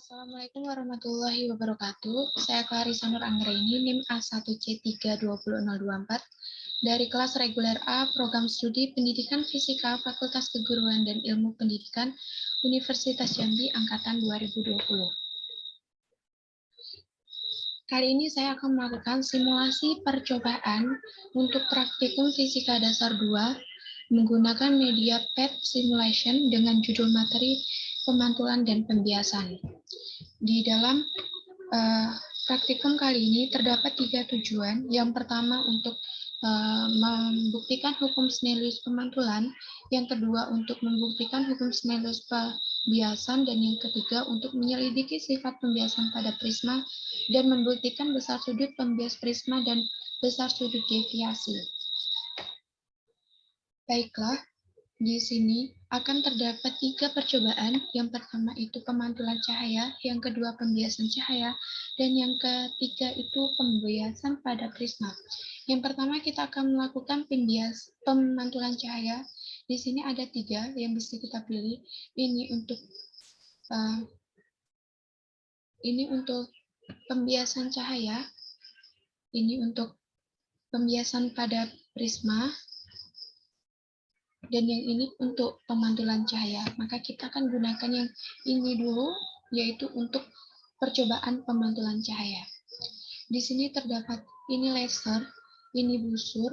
Assalamualaikum warahmatullahi wabarakatuh. Saya Clarissa Nur Anggraini, NIM A1C320024 dari kelas reguler A, Program Studi Pendidikan Fisika Fakultas Keguruan dan Ilmu Pendidikan Universitas Jambi Angkatan 2020. Kali ini saya akan melakukan simulasi percobaan untuk praktikum Fisika Dasar 2 menggunakan media PET Simulation dengan judul materi pemantulan dan pembiasan. Di dalam praktikum kali ini terdapat 3 tujuan. Yang pertama untuk membuktikan hukum Snellius pemantulan, yang kedua untuk membuktikan hukum Snellius pembiasan, dan yang ketiga untuk menyelidiki sifat pembiasan pada prisma dan membuktikan besar sudut pembias prisma dan besar sudut deviasi. Baiklah, di sini akan terdapat 3 percobaan. Yang pertama itu pemantulan cahaya, yang kedua pembiasan cahaya, dan yang ketiga itu pembiasan pada prisma. Yang pertama kita akan melakukan pemantulan cahaya. Di sini ada 3 yang bisa kita pilih. Ini untuk pembiasan cahaya, ini untuk pembiasan pada prisma, dan yang ini untuk pemantulan cahaya. Maka kita akan gunakan yang ini dulu, yaitu untuk percobaan pemantulan cahaya. Di sini terdapat ini laser, ini busur,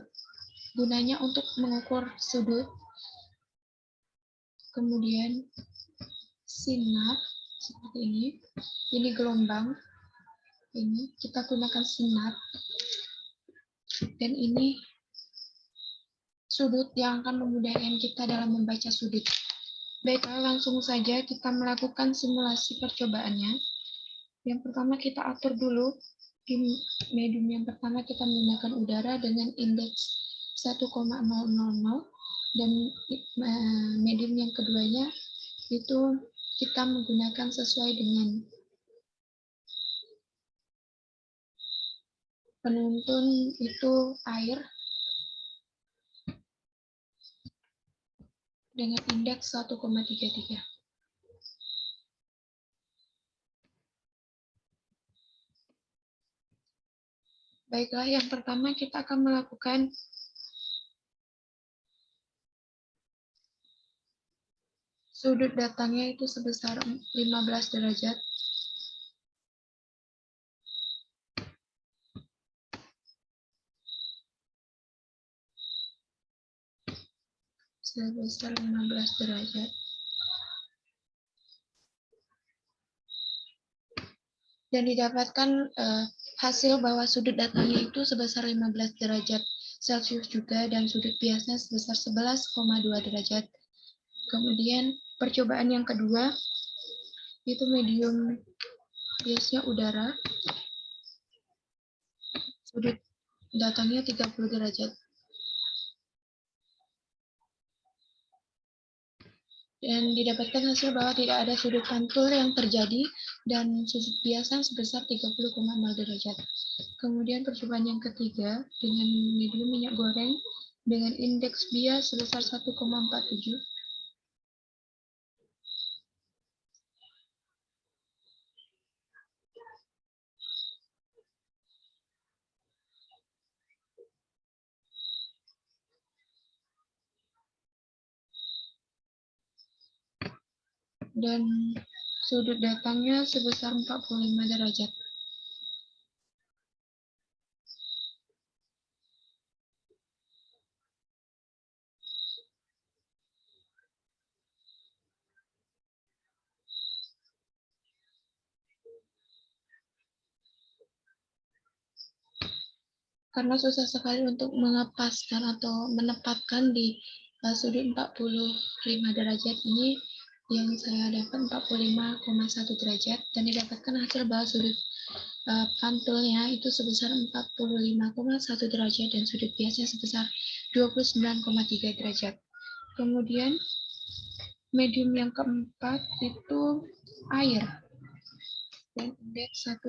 gunanya untuk mengukur sudut. Kemudian sinar seperti ini gelombang, ini kita gunakan sinar, dan ini sudut yang akan memudahkan kita dalam membaca sudut. Baiklah, langsung saja kita melakukan simulasi percobaannya. Yang pertama kita atur dulu di medium yang pertama kita menggunakan udara dengan indeks 1,000, dan medium yang keduanya itu kita menggunakan sesuai dengan penuntun itu air dengan indeks 1,33. Baiklah, yang pertama kita akan melakukan sudut datangnya itu sebesar 15 derajat. Sebesar 15 derajat. Dan didapatkan hasil bahwa sudut datangnya itu sebesar 15 derajat Celcius juga, dan sudut biasnya sebesar 11,2 derajat. Kemudian percobaan yang kedua itu medium biasnya udara, sudut datangnya 30 derajat. Dan didapatkan hasil bahwa tidak ada sudut pantul yang terjadi dan sudut biasa sebesar 30,0 derajat. Kemudian percobaan yang ketiga dengan medium minyak goreng dengan indeks bias sebesar 1,47. Dan sudut datangnya sebesar 45 derajat. Karena susah sekali untuk mengepaskan atau menempatkan di sudut 45 derajat ini, yang saya dapat 45,1 derajat, dan didapatkan hasil bahwa sudut pantulnya itu sebesar 45,1 derajat dan sudut biasnya sebesar 29,3 derajat. Kemudian medium yang keempat itu air dan indeks 1,33.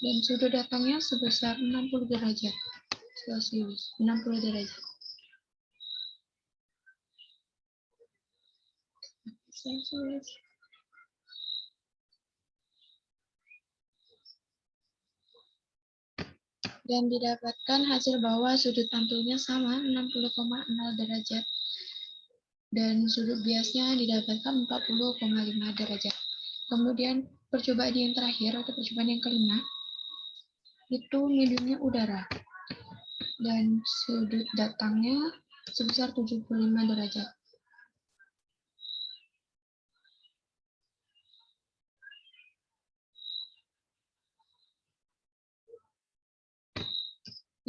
Dan sudut datangnya sebesar 60 derajat Celcius, 60 derajat. Celcius. Dan didapatkan hasil bahwa sudut pantulnya sama 60,0 derajat dan sudut biasnya didapatkan 40,5 derajat. Kemudian percobaan yang terakhir atau percobaan yang kelima itu mediumnya udara dan sudut datangnya sebesar 75 derajat.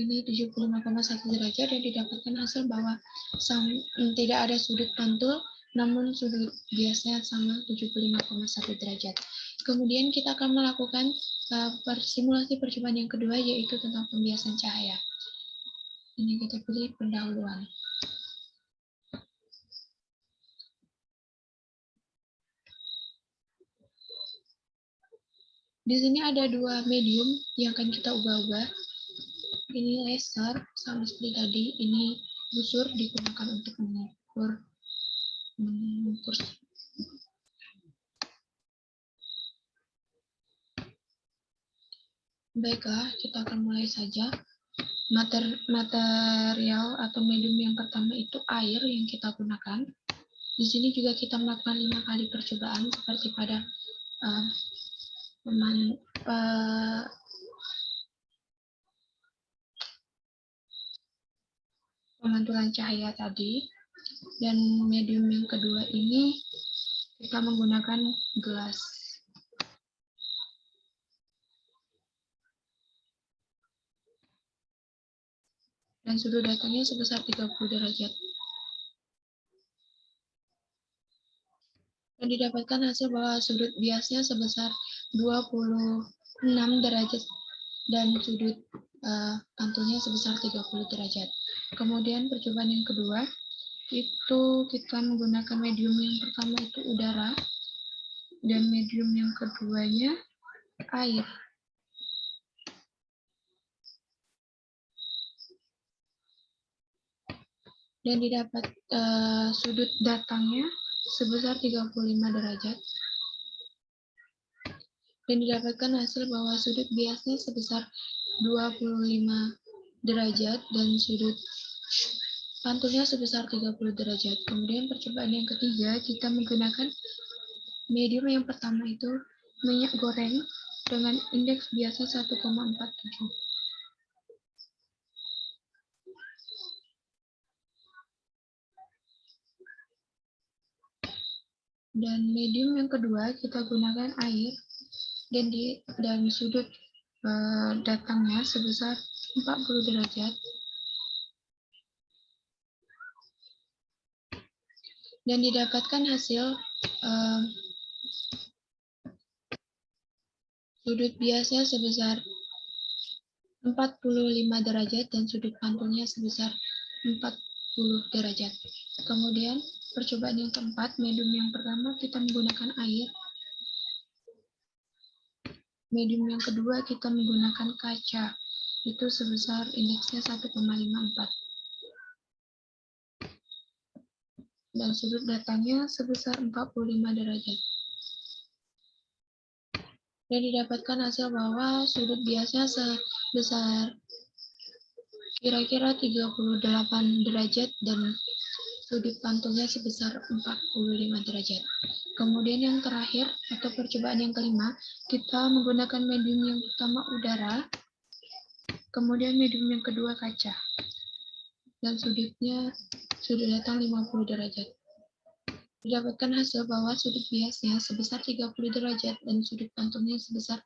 Ini 75,1 derajat dan didapatkan hasil bahwa tidak ada sudut pantul, namun sudut biasnya sama 75,1 derajat. Kemudian kita akan melakukan simulasi percobaan yang kedua, yaitu tentang pembiasan cahaya. Ini kita pilih pendahuluan. Di sini ada dua medium yang akan kita ubah-ubah. Ini laser, sama seperti tadi. Ini busur digunakan untuk mengukur. Baiklah, kita akan mulai saja. Material atau medium yang pertama itu air yang kita gunakan. Di sini juga kita melakukan 5 kali percobaan seperti pada pemantulan cahaya tadi. Dan medium yang kedua ini kita menggunakan gelas. Dan sudut datangnya sebesar 30 derajat. Dan didapatkan hasil bahwa sudut biasnya sebesar 26 derajat dan sudut pantulnya sebesar 30 derajat. Kemudian percobaan yang kedua itu kita menggunakan medium yang pertama itu udara dan medium yang keduanya air. Dan didapat sudut datangnya sebesar 35 derajat. Dan didapatkan hasil bahwa sudut biasnya sebesar 25 derajat dan sudut pantulnya sebesar 30 derajat. Kemudian percobaan yang ketiga, kita menggunakan medium yang pertama itu minyak goreng dengan indeks biasa 1,47. Dan medium yang kedua kita gunakan air dan sudut datangnya sebesar 40 derajat. Dan didapatkan hasil sudut biasnya sebesar 45 derajat dan sudut pantulnya sebesar 40 derajat. Kemudian percobaan yang keempat, medium yang pertama kita menggunakan air. Medium yang kedua kita menggunakan kaca. Itu sebesar indeksnya 1,54. Dan sudut datangnya sebesar 45 derajat. Dan didapatkan hasil bahwa sudut biasanya sebesar kira-kira 38 derajat dan sudut pantulnya sebesar 45 derajat. Kemudian yang terakhir atau percobaan yang kelima, kita menggunakan medium yang pertama udara, kemudian medium yang kedua kaca. Dan sudut datang 50 derajat. Didapatkan hasil bahwa sudut biasnya sebesar 30 derajat dan sudut pantulnya sebesar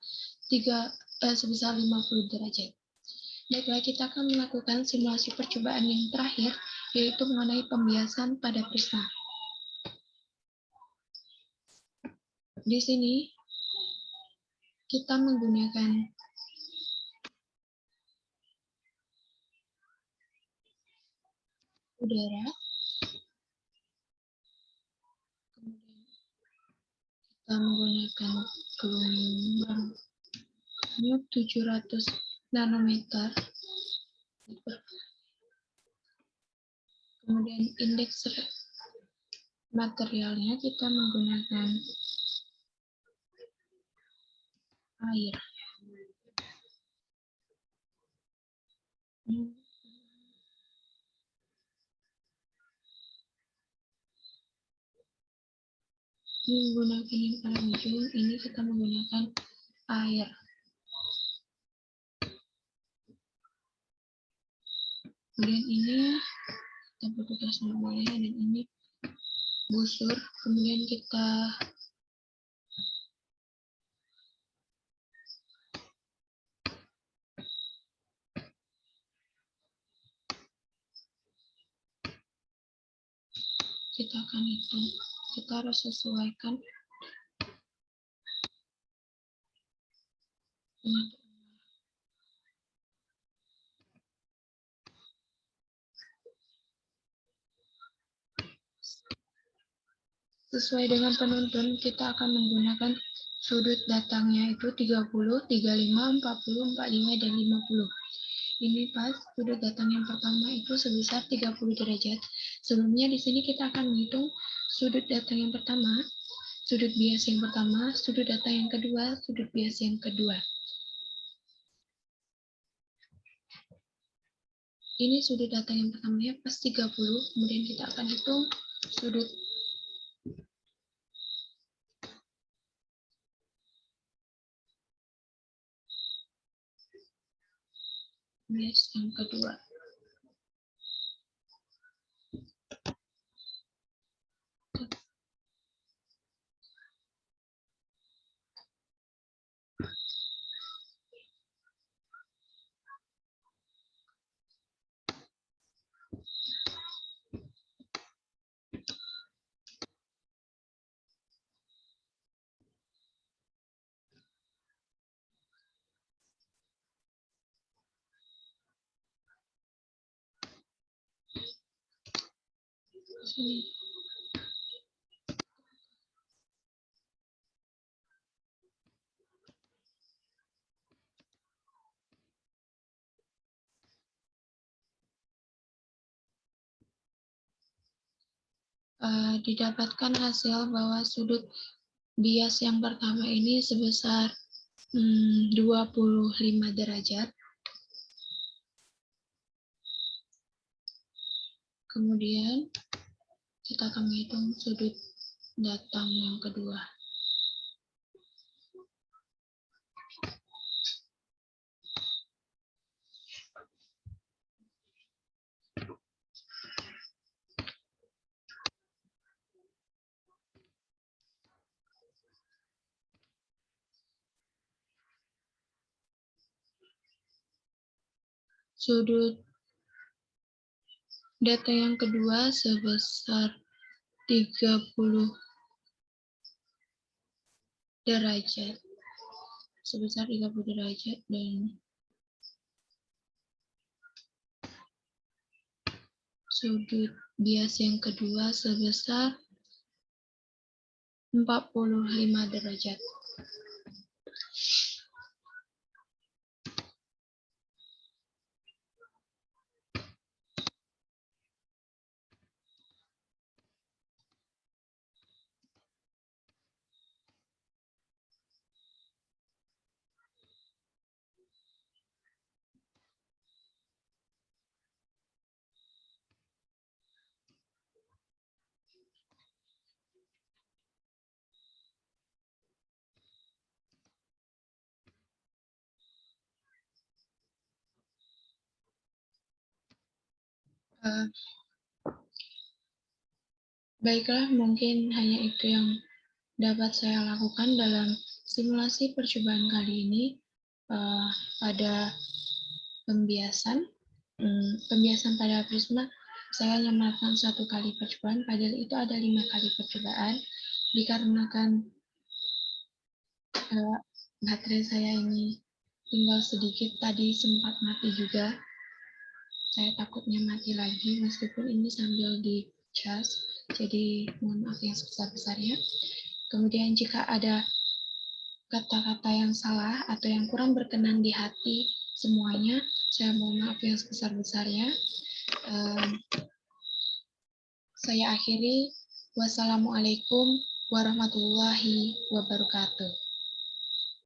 50 derajat. Baiklah, kita akan melakukan simulasi percobaan yang terakhir, yaitu mengenai pembiasan pada prisma. Di sini kita menggunakan udara, kemudian kita menggunakan gelombang 700 nanometer, kemudian indeks materialnya kita menggunakan air. Menggunakan yang paling ujung, ini kita menggunakan air. Kemudian ini kita bekas normalnya, dan ini busur. Kemudian kita akan hitung. Kita harus sesuaikan dengan sesuai dengan penuntun. Kita akan menggunakan sudut datangnya itu 30, 35, 40, 45, dan 50. Ini pas sudut datang yang pertama itu sebesar 30 derajat. Sebelumnya di sini kita akan menghitung sudut datang yang pertama, sudut bias yang pertama, sudut datang yang kedua, sudut bias yang kedua. Ini sudut datang yang pertamanya pas 30, kemudian kita akan hitung sudut bias yang kedua. Sini. Didapatkan hasil bahwa sudut bias yang pertama ini sebesar 25 derajat. Kemudian kita akan menghitung sudut datang yang kedua. Sudut datang yang kedua sebesar 30 derajat. Sebesar 30 derajat, dan sudut bias yang kedua sebesar 45 derajat. Baiklah, mungkin hanya itu yang dapat saya lakukan dalam simulasi percobaan kali ini. Pada pembiasan pada prisma, saya hanya melakukan 1 kali percobaan, padahal itu ada 5 kali percobaan. Dikarenakan baterai saya ini tinggal sedikit, tadi sempat mati juga. Saya takutnya mati lagi meskipun ini sambil di charge, jadi mohon maaf yang sebesar-besarnya. Kemudian jika ada kata-kata yang salah atau yang kurang berkenan di hati semuanya, saya mohon maaf yang sebesar-besarnya. Saya akhiri Wassalamualaikum warahmatullahi wabarakatuh.